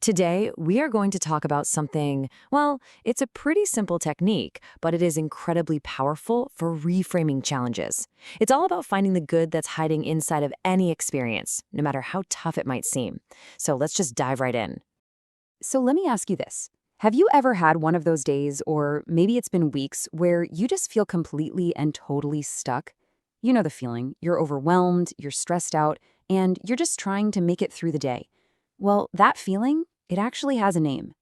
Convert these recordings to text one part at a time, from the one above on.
Today, we are going to talk about something, well, it's a pretty simple technique, but it is incredibly powerful for reframing challenges. It's all about finding the good that's hiding inside of any experience, no matter how tough it might seem. So let's just dive right in. So let me ask you this. Have you ever had one of those days, or maybe it's been weeks, where you just feel completely and totally stuck? You know the feeling. You're overwhelmed, you're stressed out, and you're just trying to make it through the day. Well, that feeling, it actually has a name.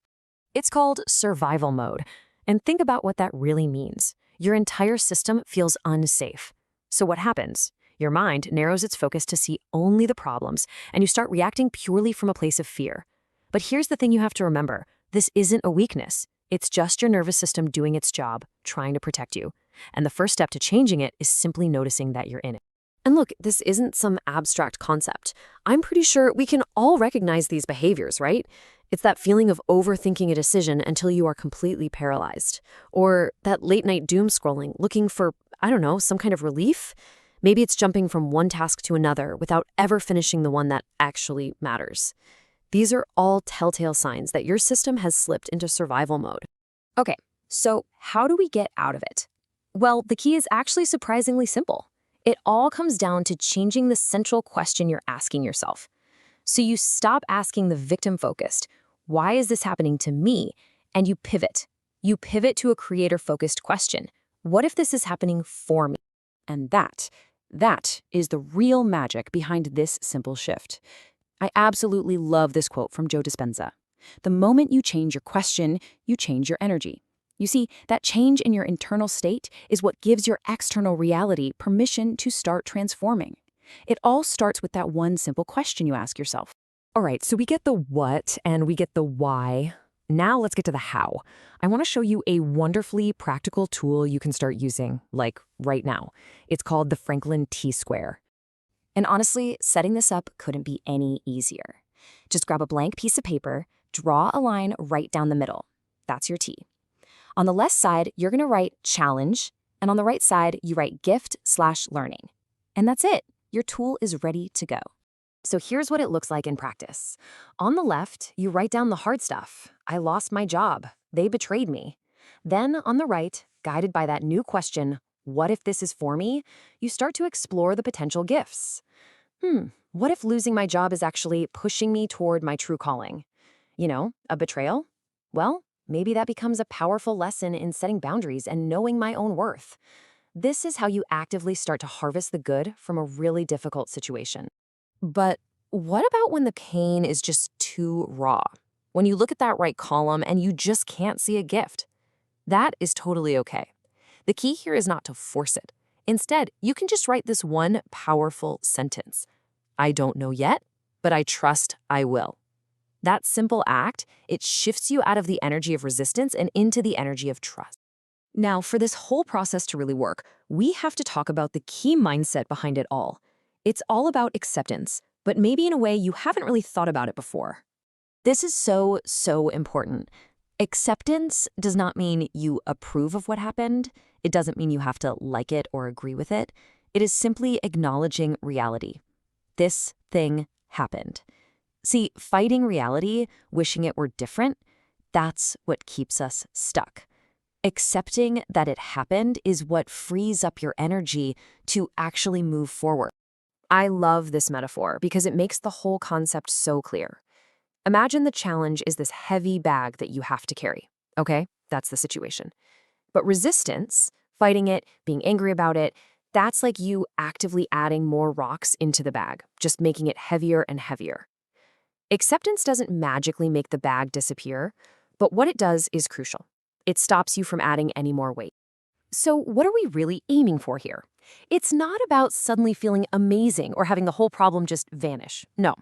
It's called survival mode. And think about what that really means. Your entire system feels unsafe. So what happens? Your mind narrows its focus to see only the problems, and you start reacting purely from a place of fear. But here's the thing you have to remember. This isn't a weakness. It's just your nervous system doing its job, trying to protect you. And the first step to changing it is simply noticing that you're in it. And look, this isn't some abstract concept. I'm pretty sure we can all recognize these behaviors, right? It's that feeling of overthinking a decision until you are completely paralyzed. Or that late night doom scrolling, looking for, I don't know, some kind of relief. Maybe it's jumping from one task to another without ever finishing the one that actually matters. These are all telltale signs that your system has slipped into survival mode. Okay, so how do we get out of it? Well, the key is actually surprisingly simple. It all comes down to changing the central question you're asking yourself. So you stop asking the victim-focused, why is this happening to me? And you pivot. You pivot to a creator-focused question. What if this is happening for me? And that is the real magic behind this simple shift. I absolutely love this quote from Joe Dispenza. The moment you change your question, you change your energy. You see, that change in your internal state is what gives your external reality permission to start transforming. It all starts with that one simple question you ask yourself. All right, so we get the what and we get the why. Now let's get to the how. I want to show you a wonderfully practical tool you can start using, like right now. It's called the Franklin T-square. And honestly, setting this up couldn't be any easier. Just grab a blank piece of paper, draw a line right down the middle. That's your T. On the left side, you're going to write challenge, and on the right side, you write gift/learning. And that's it. Your tool is ready to go. So here's what it looks like in practice. On the left, you write down the hard stuff. I lost my job. They betrayed me. Then on the right, guided by that new question, what if this is for me? You start to explore the potential gifts. What if losing my job is actually pushing me toward my true calling? You know, a betrayal? Well, maybe that becomes a powerful lesson in setting boundaries and knowing my own worth. This is how you actively start to harvest the good from a really difficult situation. But what about when the pain is just too raw? When you look at that right column and you just can't see a gift? That is totally okay. The key here is not to force it. Instead, you can just write this one powerful sentence. I don't know yet, but I trust I will. That simple act, it shifts you out of the energy of resistance and into the energy of trust. Now, for this whole process to really work, we have to talk about the key mindset behind it all. It's all about acceptance, but maybe in a way you haven't really thought about it before. This is so important. Acceptance does not mean you approve of what happened. It doesn't mean you have to like it or agree with it. It is simply acknowledging reality. This thing happened. See, fighting reality, wishing it were different, that's what keeps us stuck. Accepting that it happened is what frees up your energy to actually move forward. I love this metaphor because it makes the whole concept so clear. Imagine the challenge is this heavy bag that you have to carry. Okay, that's the situation. But resistance, fighting it, being angry about it, that's like you actively adding more rocks into the bag, just making it heavier and heavier. Acceptance doesn't magically make the bag disappear, but what it does is crucial. It stops you from adding any more weight. So what are we really aiming for here? It's not about suddenly feeling amazing or having the whole problem just vanish. No.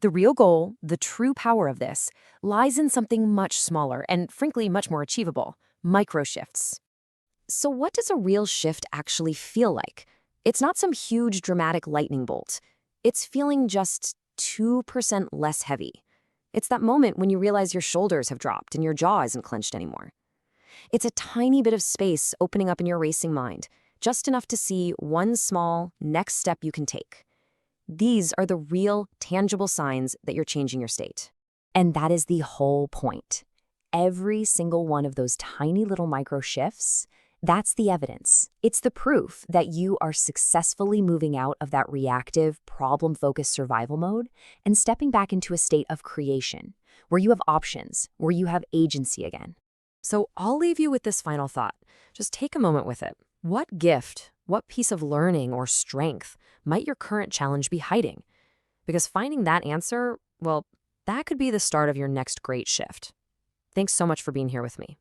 The real goal, the true power of this, lies in something much smaller and, frankly, much more achievable: micro shifts. So what does a real shift actually feel like? It's not some huge dramatic lightning bolt. It's feeling just 2% less heavy. It's that moment when you realize your shoulders have dropped and your jaw isn't clenched anymore. It's a tiny bit of space opening up in your racing mind, just enough to see one small next step you can take. These are the real, tangible signs that you're changing your state. And that is the whole point. Every single one of those tiny little micro shifts, that's the evidence. It's the proof that you are successfully moving out of that reactive, problem-focused survival mode and stepping back into a state of creation, where you have options, where you have agency again. So I'll leave you with this final thought. Just take a moment with it. What gift, what piece of learning or strength might your current challenge be hiding? Because finding that answer, well, that could be the start of your next great shift. Thanks so much for being here with me.